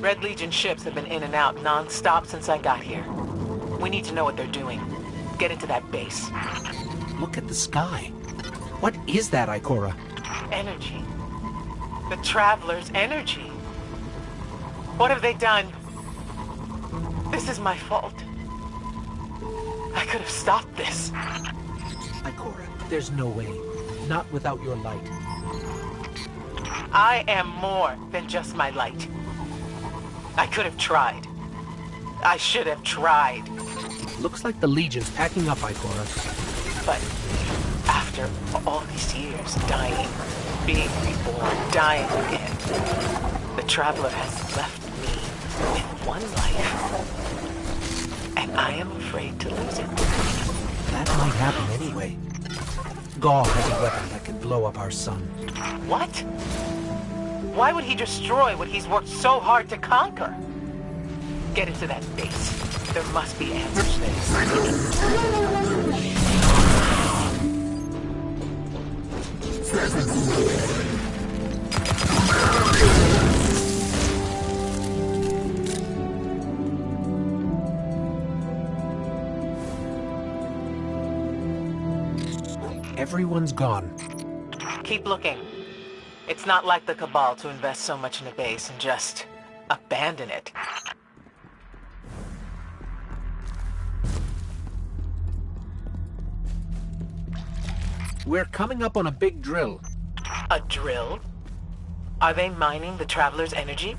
Red Legion ships have been in and out non-stop since I got here. We need to know what they're doing. Get into that base. Look at the sky. What is that, Ikora? Energy. The Traveler's energy. What have they done? This is my fault. I could have stopped this. Ikora, there's no way. Not without your light. I am more than just my light. I could have tried. I should have tried. Looks like the Legion's packing up, Ikora. But after all these years, dying, being reborn, dying again, the Traveler has left me with one life. And I am afraid to lose it. That might happen anyway. Gaul has a weapon that can blow up our sun. What? Why would he destroy what he's worked so hard to conquer? Get into that base. There must be answers Everyone's gone. Keep looking. It's not like the Cabal to invest so much in a base and just abandon it. We're coming up on a big drill. A drill? Are they mining the Traveler's energy?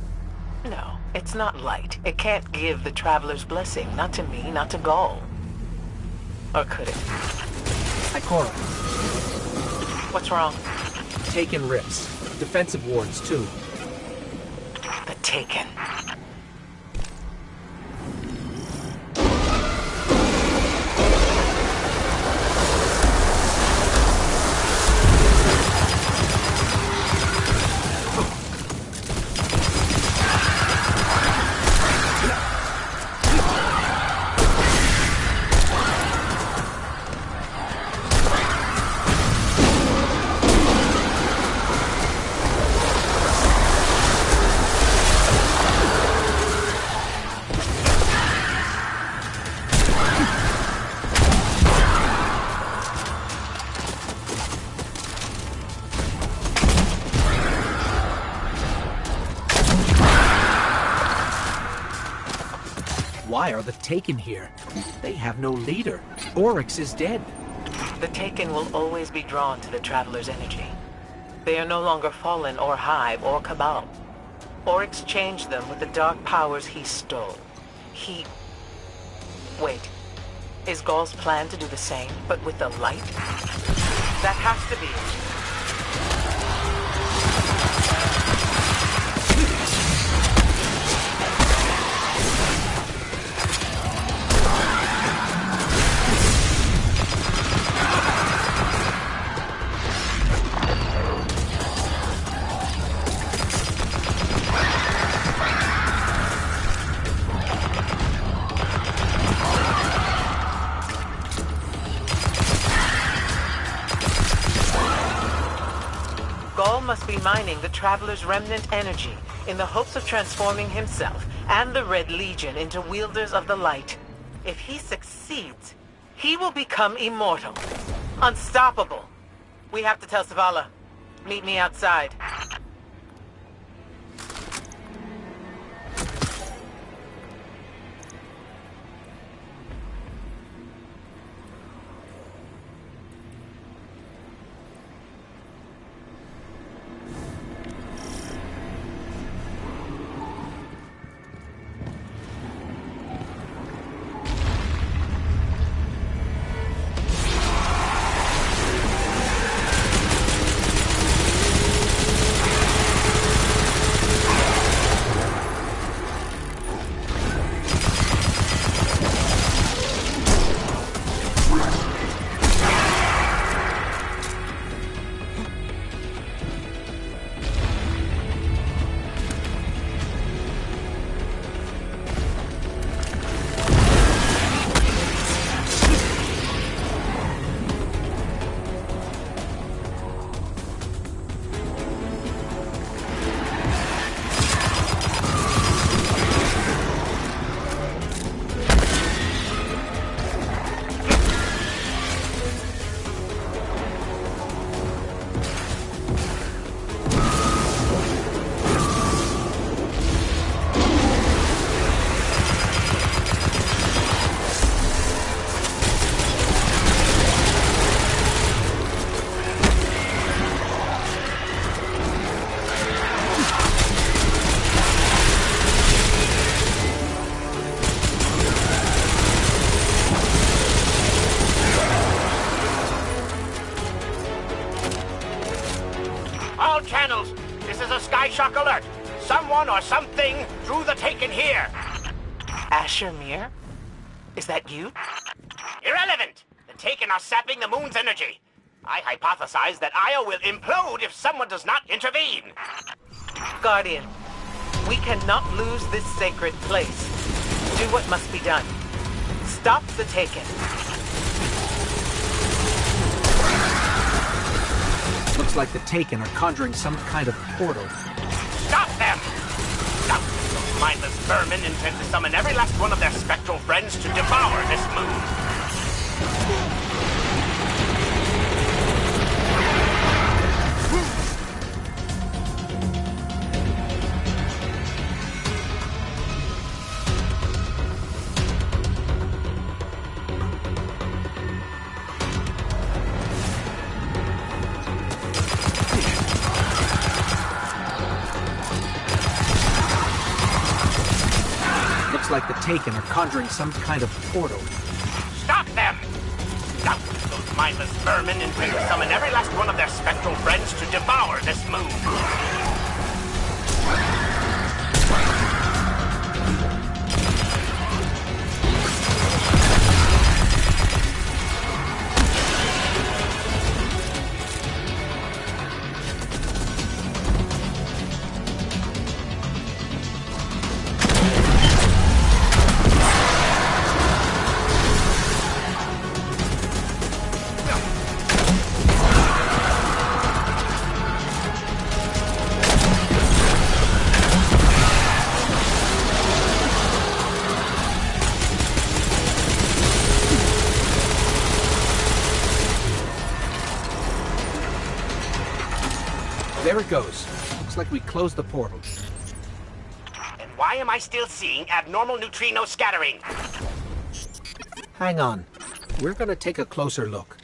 No, it's not light. It can't give the Traveler's blessing. Not to me, not to Gaul. Or could it? Ikora. What's wrong? Taken rips. Defensive wards, too. The Taken. Why are the Taken here? They have no leader. Oryx is dead. The Taken will always be drawn to the Traveler's energy. They are no longer Fallen or Hive or Cabal. Oryx changed them with the dark powers he stole. Wait. Is Gaul's plan to do the same, but with the light? That has to be it. Gaul must be mining the Traveler's remnant energy in the hopes of transforming himself and the Red Legion into wielders of the light. If he succeeds, he will become immortal. Unstoppable. We have to tell Zavala. Meet me outside. channels. This is a Skyshock alert. Someone or something drew the Taken here. Asher Mir? Is that you? Irrelevant. The Taken are sapping the moon's energy. I hypothesize that Io will implode if someone does not intervene. Guardian, we cannot lose this sacred place. Do what must be done. Stop the Taken. Looks like the Taken are conjuring some kind of portal. Stop them! Stop! Those mindless vermin intend to summon every last one of their spectral friends to devour this moon. Looks like the Taken are conjuring some kind of portal. Stop them! Stop! Those mindless vermin intend to summon every last one of their spectral friends to devour this moon. There it goes. Looks like we closed the portal. And why am I still seeing abnormal neutrino scattering? Hang on. We're gonna take a closer look.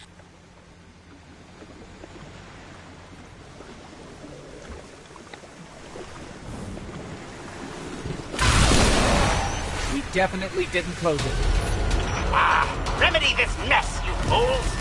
We definitely didn't close it. Ah! Remedy this mess, you fools!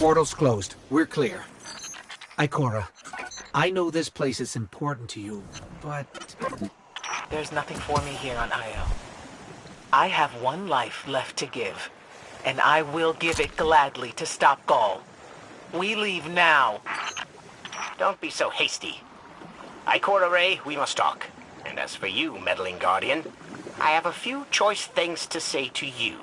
Portal's closed. We're clear. Ikora, I know this place is important to you, but... There's nothing for me here on Io. I have one life left to give, and I will give it gladly to stop Gaul. We leave now. Don't be so hasty. Ikora Ray, we must talk. And as for you, meddling Guardian, I have a few choice things to say to you.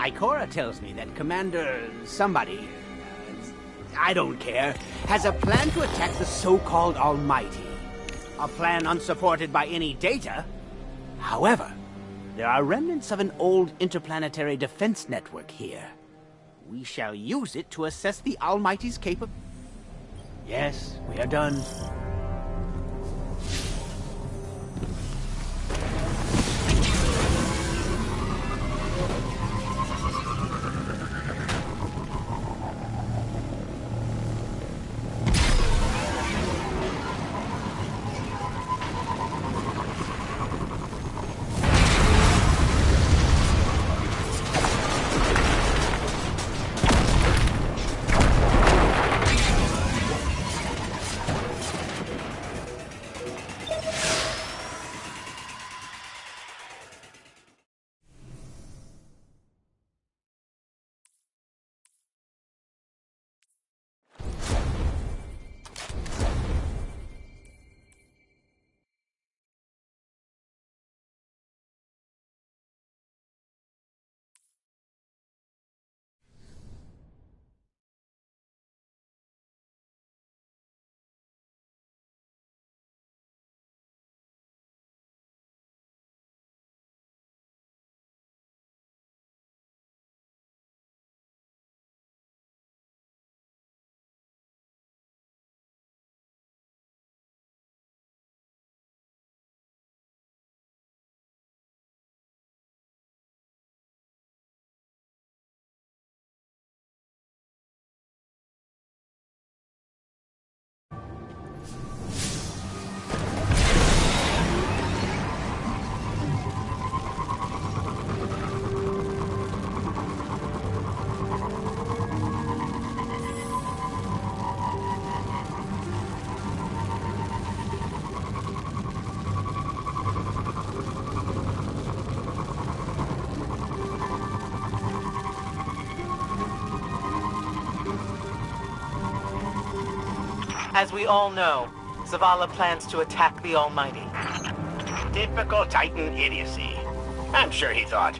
Ikora tells me that Commander somebody, I don't care, has a plan to attack the so-called Almighty. A plan unsupported by any data. However, there are remnants of an old interplanetary defense network here. We shall use it to assess the Almighty's capability. Yes, we are done. As we all know, Zavala plans to attack the Almighty. Typical Titan idiocy. I'm sure he thought,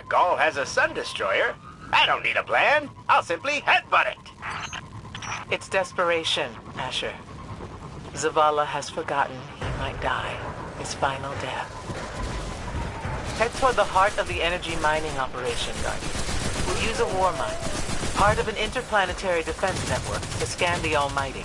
Gaul has a sun destroyer. I don't need a plan. I'll simply headbutt it. It's desperation, Asher. Zavala has forgotten he might die, his final death. Head toward the heart of the energy mining operation, Guardian. We'll use a war mine, part of an interplanetary defense network, to scan the Almighty.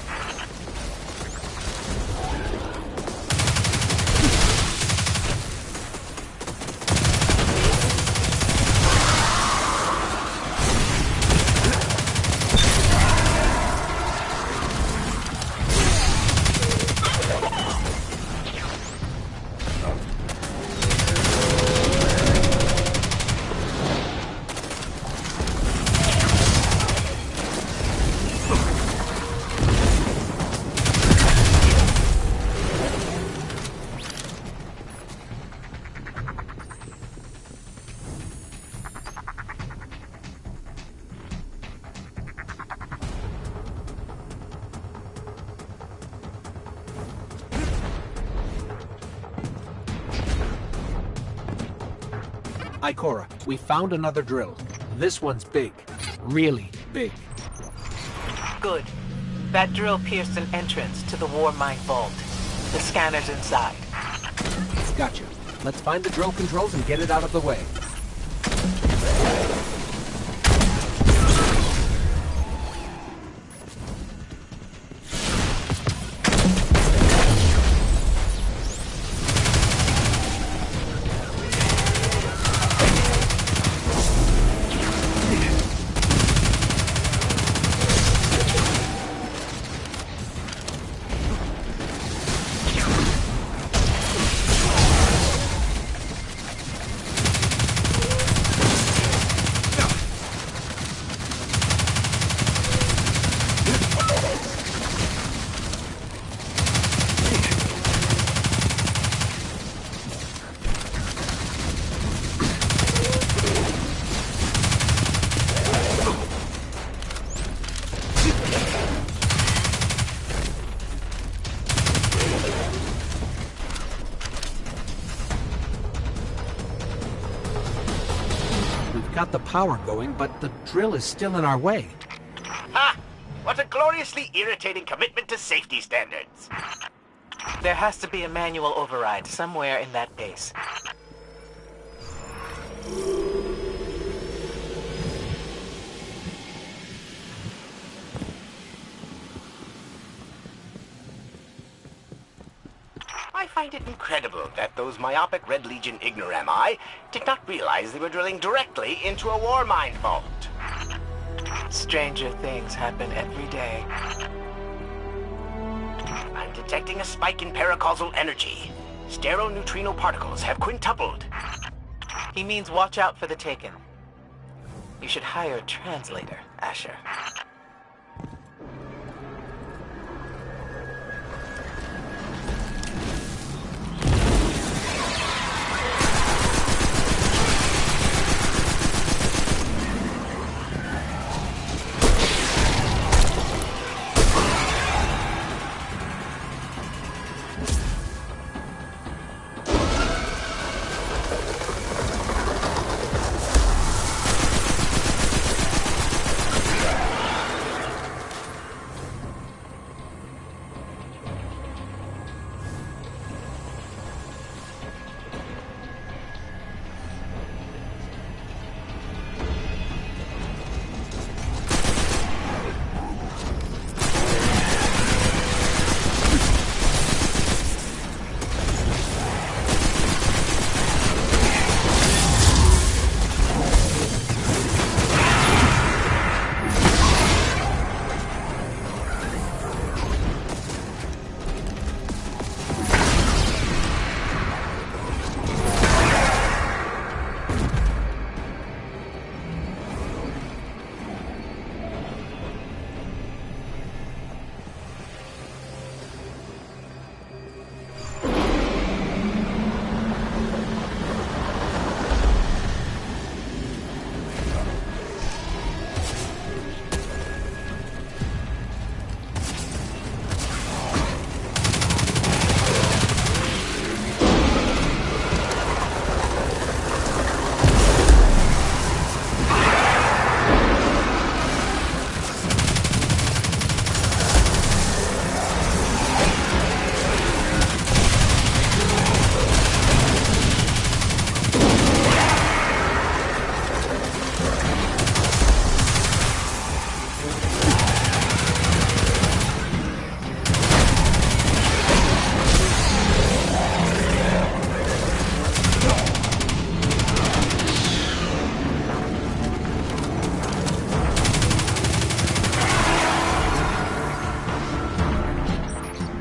Ikora, we found another drill. This one's big. Really big. Good. That drill pierced an entrance to the war mine vault. The scanner's inside. Gotcha. Let's find the drill controls and get it out of the way. got the power going, but the drill is still in our way. Ha! What a gloriously irritating commitment to safety standards. There has to be a manual override somewhere in that base. I find it incredible that those myopic Red Legion ignorami did not realize they were drilling directly into a war mine vault. Stranger things happen every day. I'm detecting a spike in paracausal energy. Stereoneutrino particles have quintupled. He means watch out for the Taken. You should hire a translator, Asher.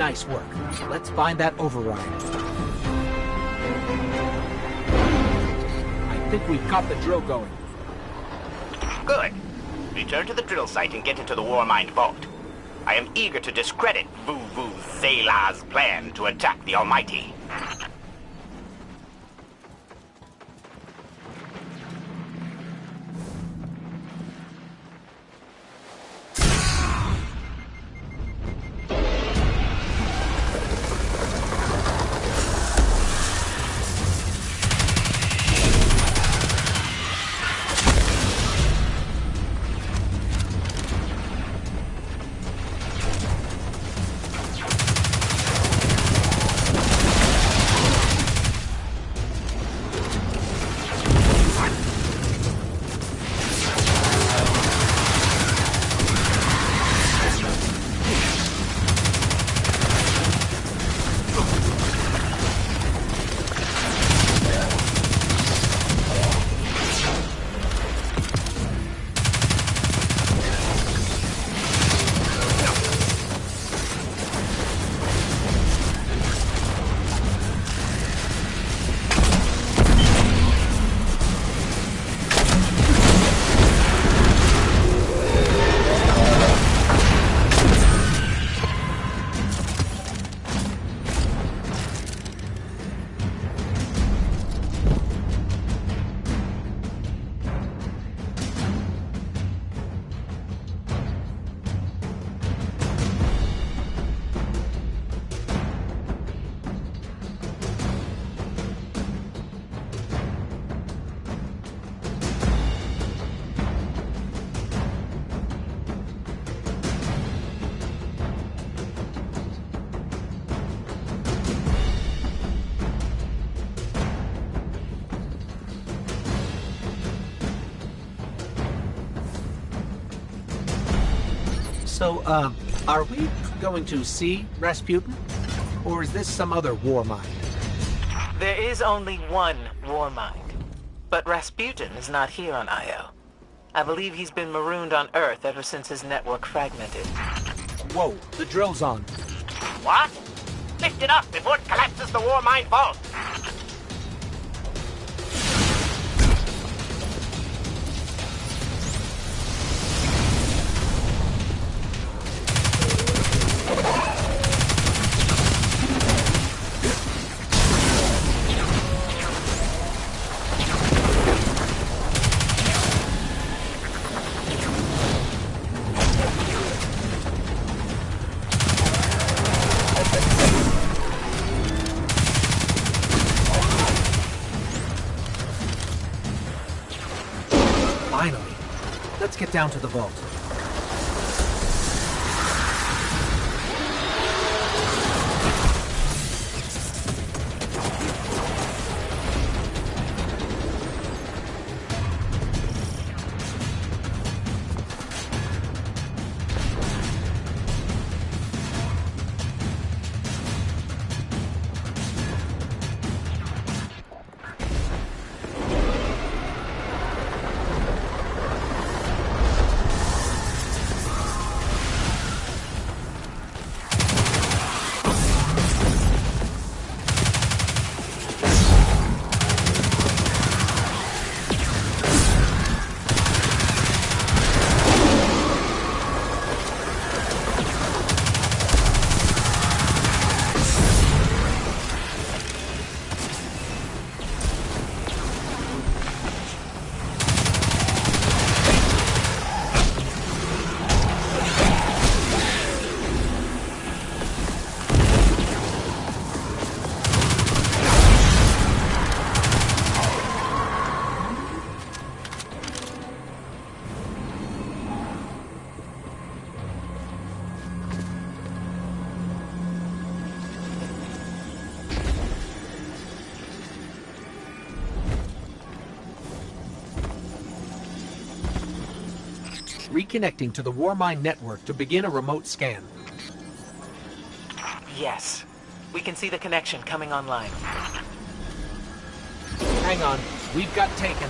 Nice work. Let's find that override. I think we've got the drill going. Good. Return to the drill site and get into the war mine vault. I am eager to discredit Vu Zela's plan to attack the Almighty. So, are we going to see Rasputin? Or is this some other war mind? There is only one war mind. But Rasputin is not here on Io. I believe he's been marooned on Earth ever since his network fragmented. Whoa, the drill's on. What? Lift it up before it collapses the war mine vault. Finally. Let's get down to the vault. Reconnecting to the Warmind network to begin a remote scan. Yes. We can see the connection coming online. Hang on, we've got taken.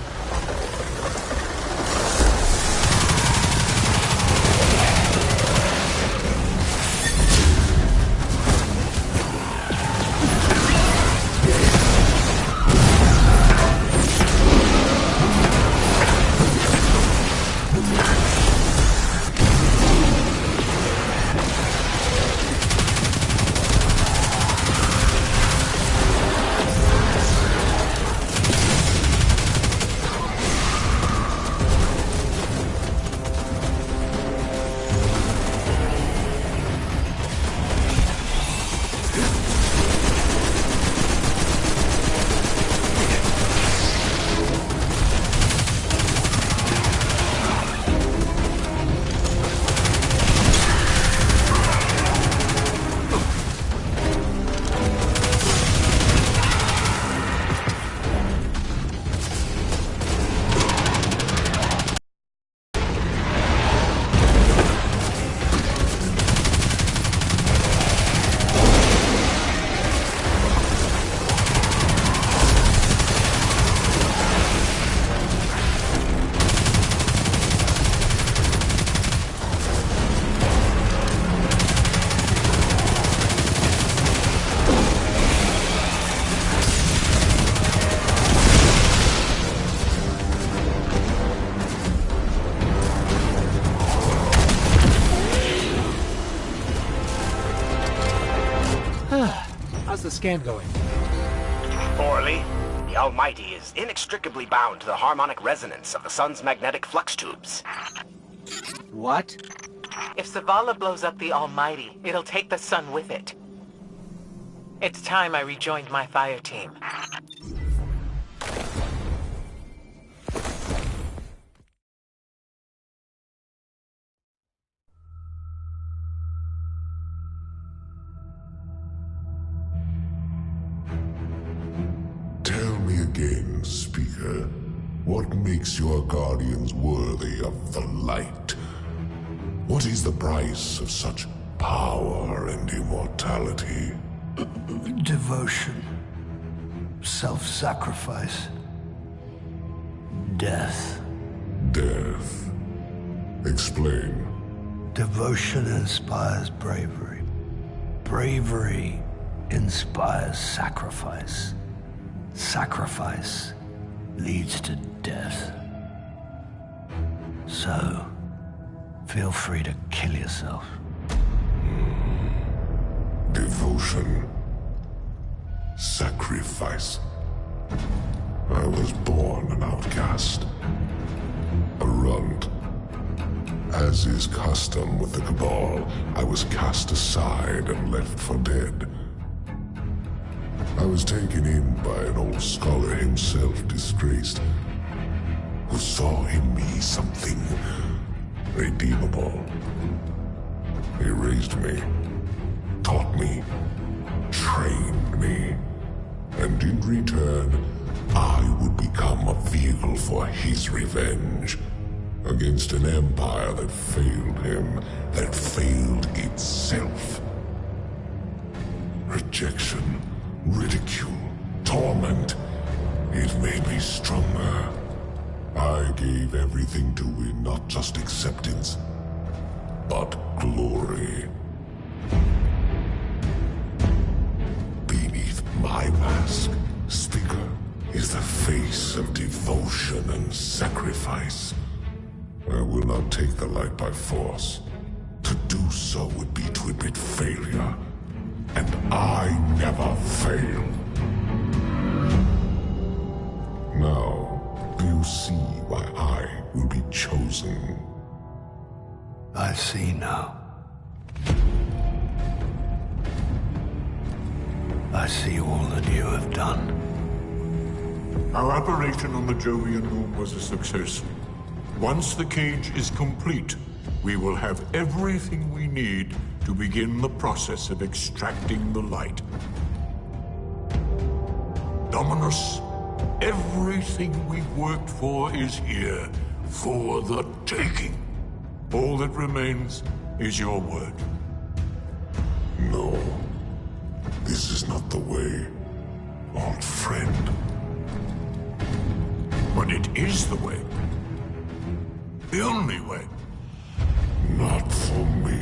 How's the scan going? Poorly. The Almighty is inextricably bound to the harmonic resonance of the sun's magnetic flux tubes. What? If Zavala blows up the Almighty, it'll take the sun with it. It's time I rejoined my fire team. Tell me again, Speaker, what makes your guardians worthy of the light? What is the price of such power and immortality? Devotion. Self-sacrifice. Death. Death. Explain. Devotion inspires bravery. Bravery inspires sacrifice. Sacrifice leads to death. So, feel free to kill yourself. Devotion. Sacrifice. I was born an outcast. A runt. As is custom with the Cabal, I was cast aside and left for dead. I was taken in by an old scholar himself, disgraced, who saw in me something redeemable. He raised me, taught me, trained me, and in return, I would become a vehicle for his revenge against an empire that failed him, that failed itself. Rejection, ridicule, torment. It made me stronger. I gave everything to win not just acceptance, but glory. Beneath my mask, Speaker, is the face of devotion and sacrifice. I will not take the light by force. To do so would be to admit failure. And I never fail. Now, do you see why I will be chosen? I see now. I see all that you have done. Our operation on the Jovian Moon was a success. Once the cage is complete, we will have everything we need to begin the process of extracting the light. Dominus, everything we've worked for is here, for the taking. All that remains is your word. No. This is not the way, old friend. But it is the way. The only way. Not for me.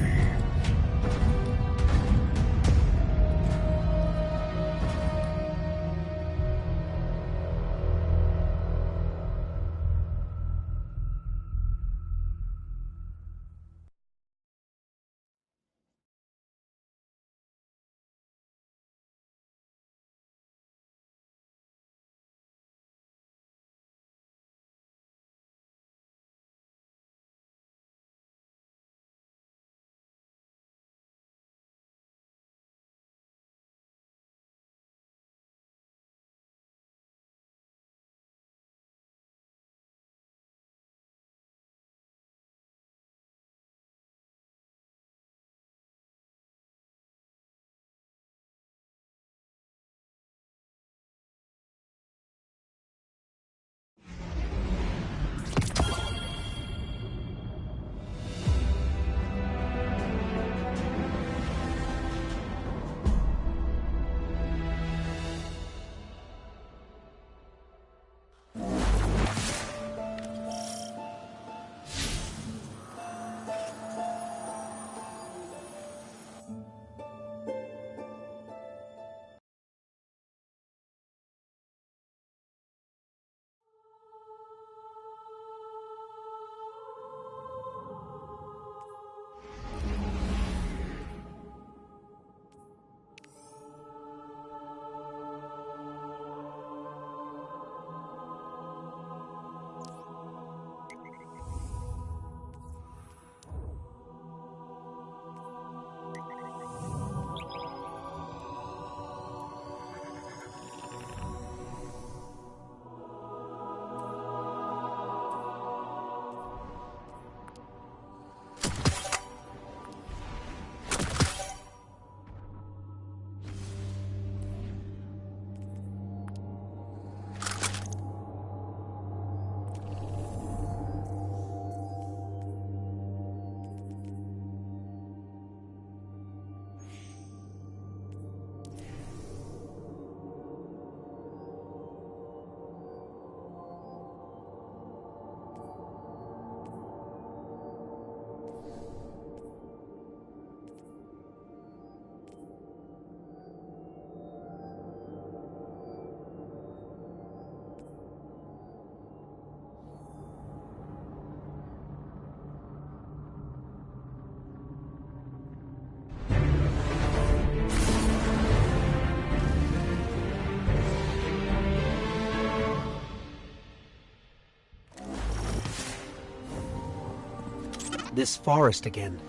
this forest again.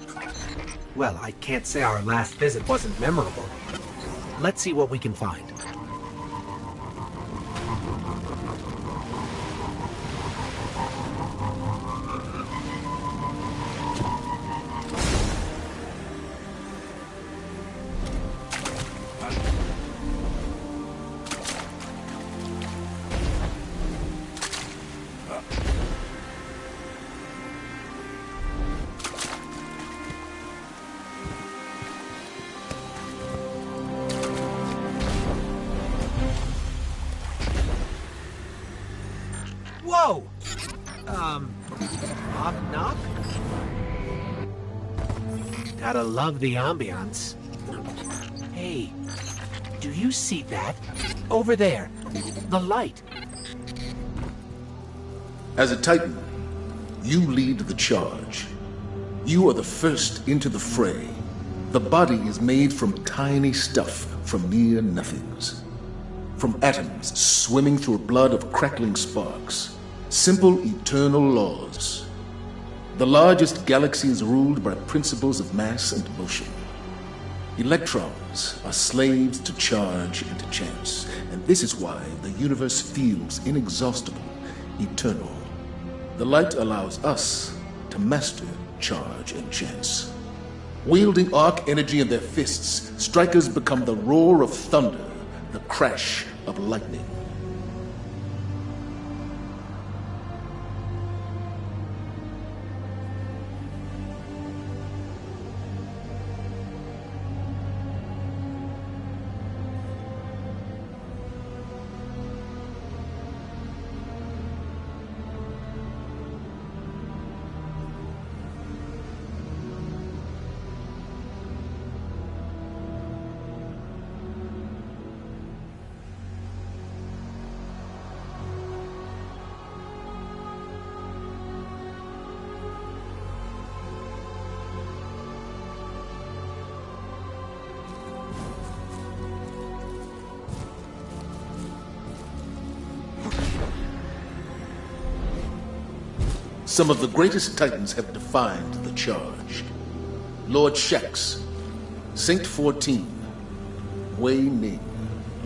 Well, I can't say our last visit wasn't memorable. Let's see what we can find. Whoa! Knock knock? Gotta love the ambiance. Hey, do you see that? Over there, the light. As a Titan, you lead the charge. You are the first into the fray. The body is made from tiny stuff from mere nothings. From atoms swimming through a blood of crackling sparks. Simple eternal laws. The largest galaxy is ruled by principles of mass and motion. Electrons are slaves to charge and to chance, and this is why the universe feels inexhaustible, eternal. The light allows us to master charge and chance. Wielding arc energy in their fists, strikers become the roar of thunder, the crash of lightning. Some of the greatest Titans have defined the charge. Lord Shax, Saint 14, Wei Ning.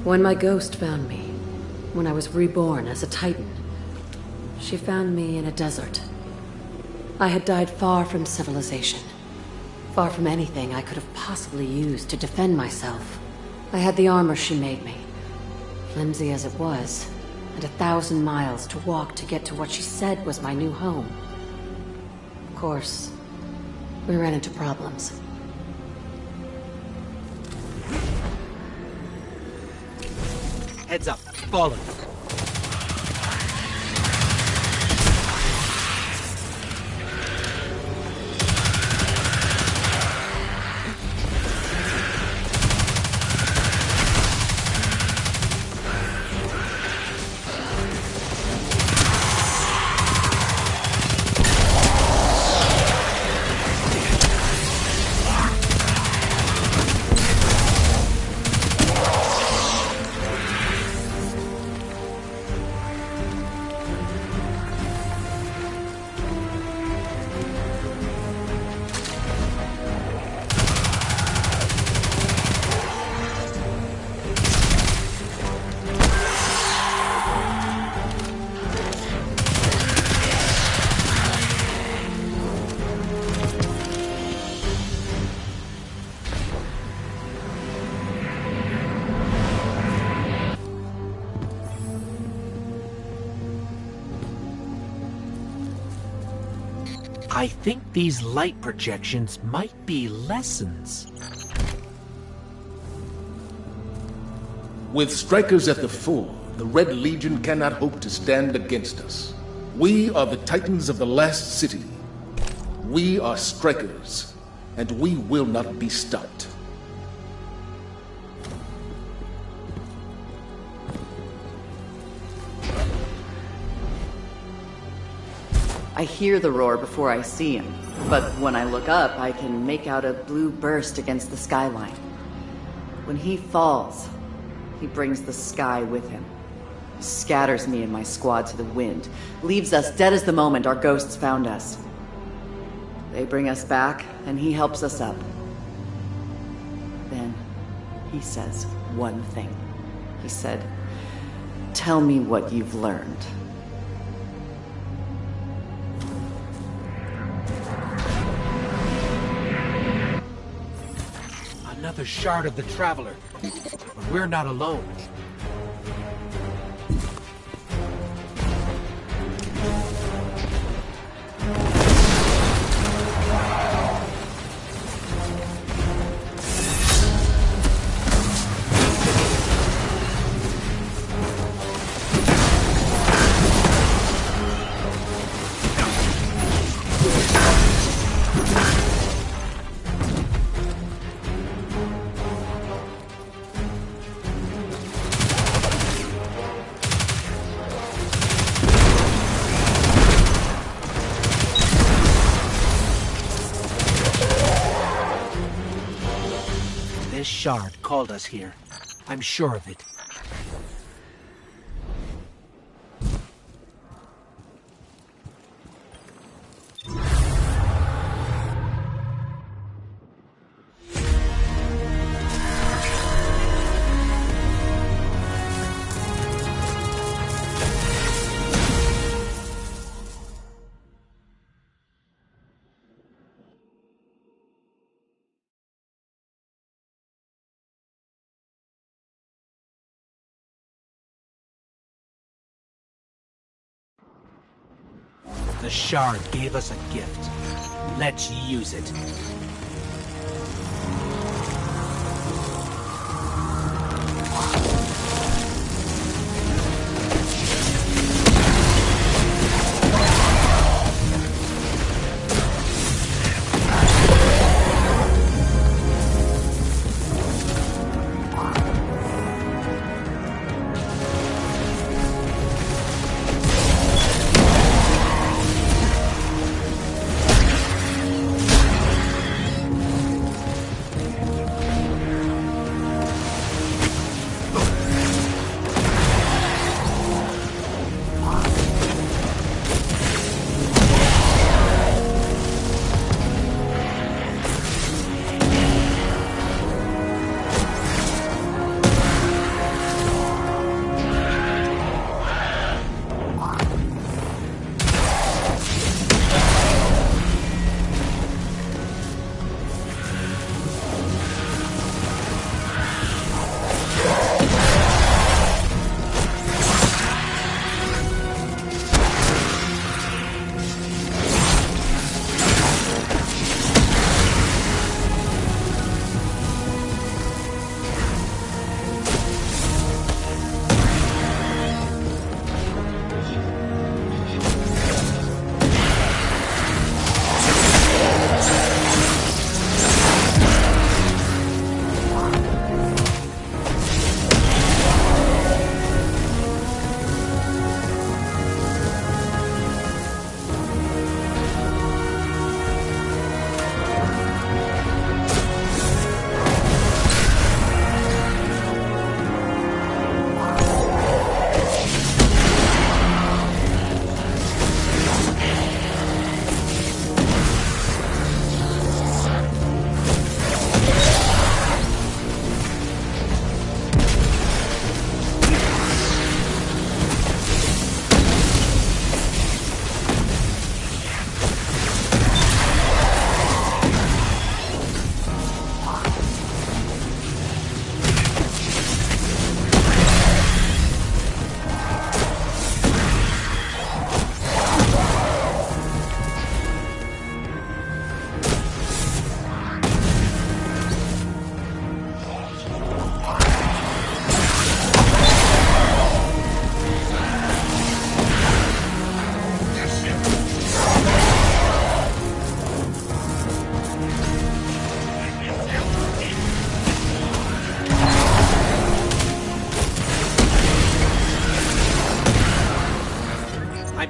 When my ghost found me, when I was reborn as a Titan, she found me in a desert. I had died far from civilization, far from anything I could have possibly used to defend myself. I had the armor she made me, flimsy as it was, and 1,000 miles to walk to get to what she said was my new home. Of course, we ran into problems. Heads up, fallen. I think these light projections might be lessons. With strikers at the fore, the Red Legion cannot hope to stand against us. We are the Titans of the Last City. We are strikers, and we will not be stopped. I hear the roar before I see him, but when I look up, I can make out a blue burst against the skyline. When he falls, he brings the sky with him, scatters me and my squad to the wind, leaves us dead as the moment our ghosts found us. They bring us back, and he helps us up. Then, he says one thing. He said, "Tell me what you've learned." Another shard of the Traveler. But we're not alone. This shard called us here. I'm sure of it. The shard gave us a gift. Let's use it.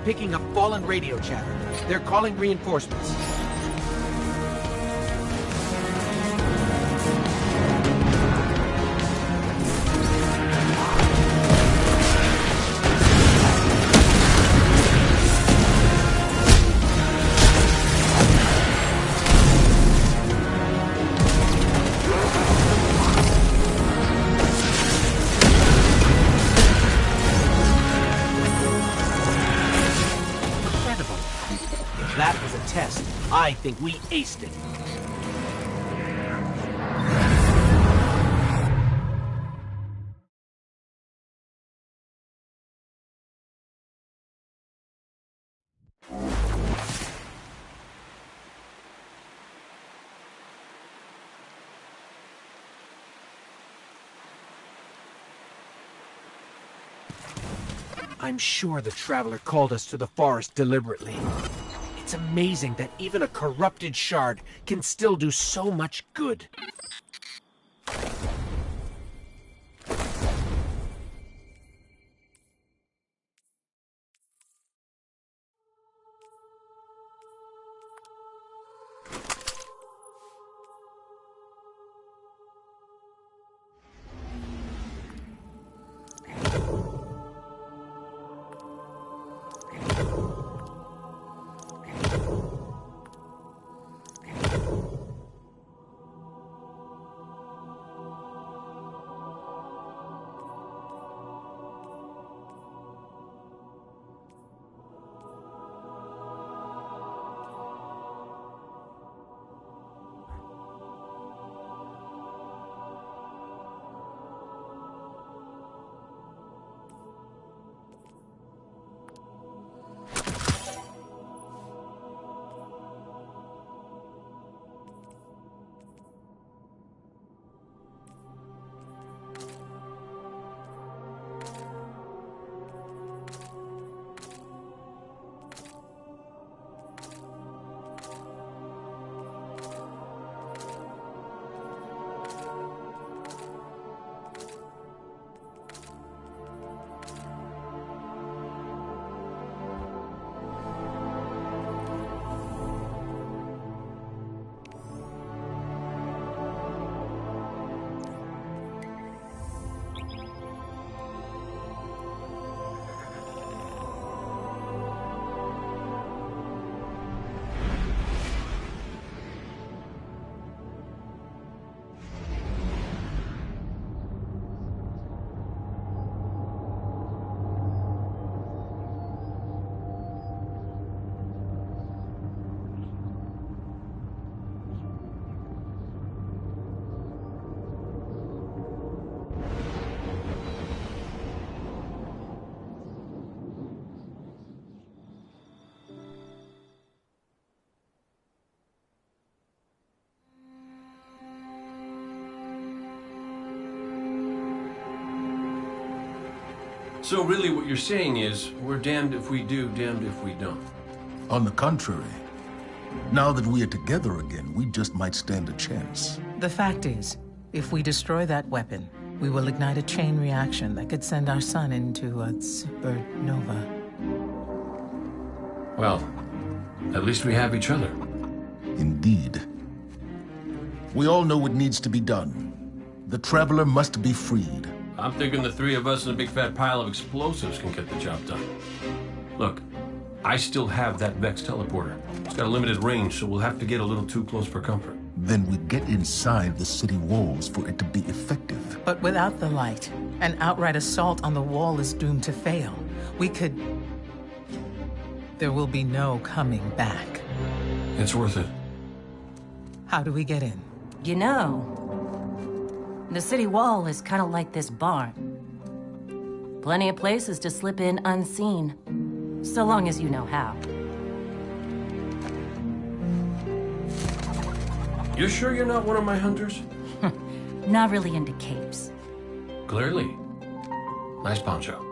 Picking up fallen radio chatter. They're calling reinforcements. I think we aced it. I'm sure the Traveler called us to the forest deliberately. It's amazing that even a corrupted shard can still do so much good. So really what you're saying is, we're damned if we do, damned if we don't. On the contrary, now that we are together again, we just might stand a chance. The fact is, if we destroy that weapon, we will ignite a chain reaction that could send our sun into a supernova. Well, at least we have each other. Indeed. We all know what needs to be done. The Traveler must be freed. I'm thinking the three of us and a big fat pile of explosives can get the job done. Look, I still have that Vex teleporter. It's got a limited range, so we'll have to get a little too close for comfort. Then we get inside the city walls for it to be effective. But without the light, an outright assault on the wall is doomed to fail. We could... There will be no coming back. It's worth it. How do we get in? You know, the city wall is kind of like this barn. Plenty of places to slip in unseen, so long as you know how. You sure you're not one of my hunters? Not really into caves. Clearly. Nice poncho.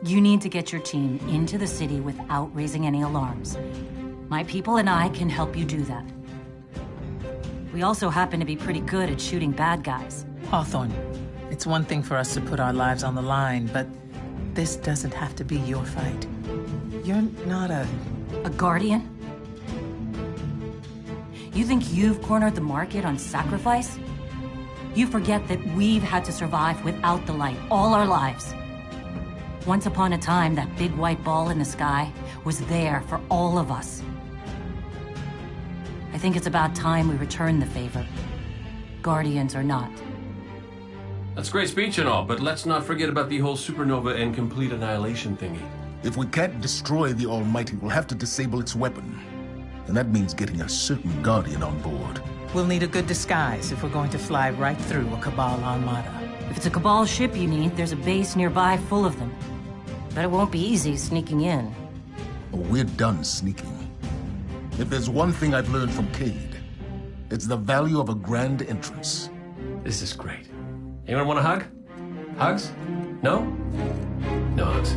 You need to get your team into the city without raising any alarms. My people and I can help you do that. We also happen to be pretty good at shooting bad guys. Hawthorne, it's one thing for us to put our lives on the line, but this doesn't have to be your fight. You're not a guardian? You think you've cornered the market on sacrifice? You forget that we've had to survive without the light all our lives. Once upon a time, that big white ball in the sky was there for all of us. I think it's about time we return the favor. Guardians or not. That's great speech and all, but let's not forget about the whole supernova and complete annihilation thingy. If we can't destroy the Almighty, we'll have to disable its weapon. And that means getting a certain Guardian on board. We'll need a good disguise if we're going to fly right through a Cabal armada. If it's a Cabal ship you need, there's a base nearby full of them. But it won't be easy sneaking in. Oh, we're done sneaking. If there's one thing I've learned from Cade, it's the value of a grand entrance. This is great. Anyone want a hug? Hugs? No? No hugs.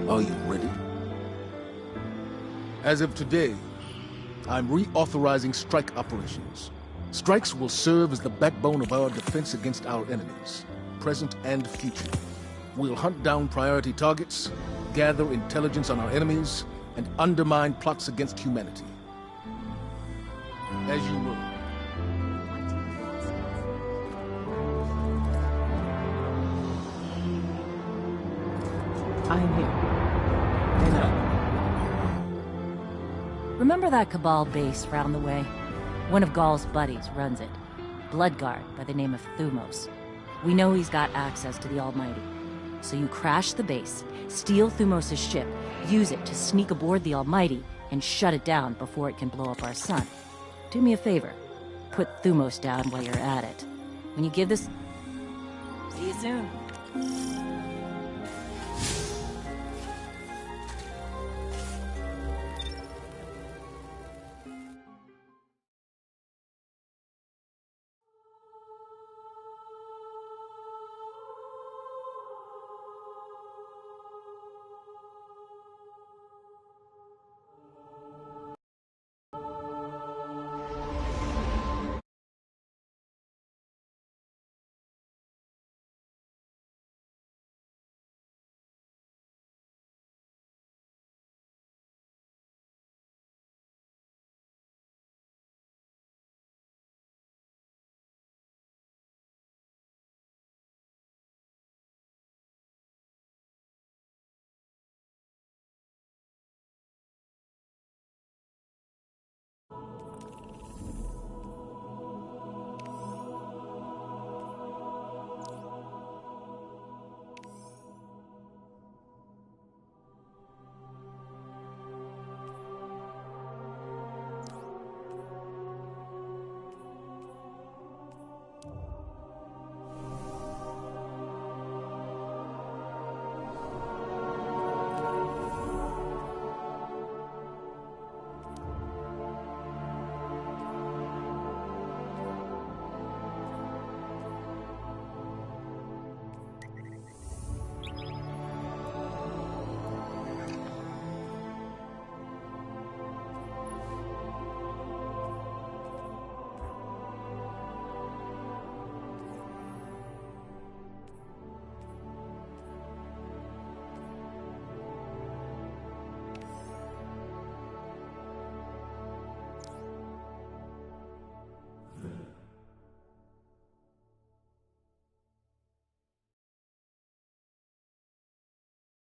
Are you ready? As of today, I'm reauthorizing strike operations. Strikes will serve as the backbone of our defense against our enemies, present and future. We'll hunt down priority targets, gather intelligence on our enemies, and undermine plots against humanity. As you will. I'm here. I know. Remember that Cabal base round the way? One of Gaul's buddies runs it. Bloodguard by the name of Thumos. We know he's got access to the Almighty. So you crash the base, steal Thumos' ship, use it to sneak aboard the Almighty, and shut it down before it can blow up our sun. Do me a favor. Put Thumos down while you're at it. When you give this... See you soon.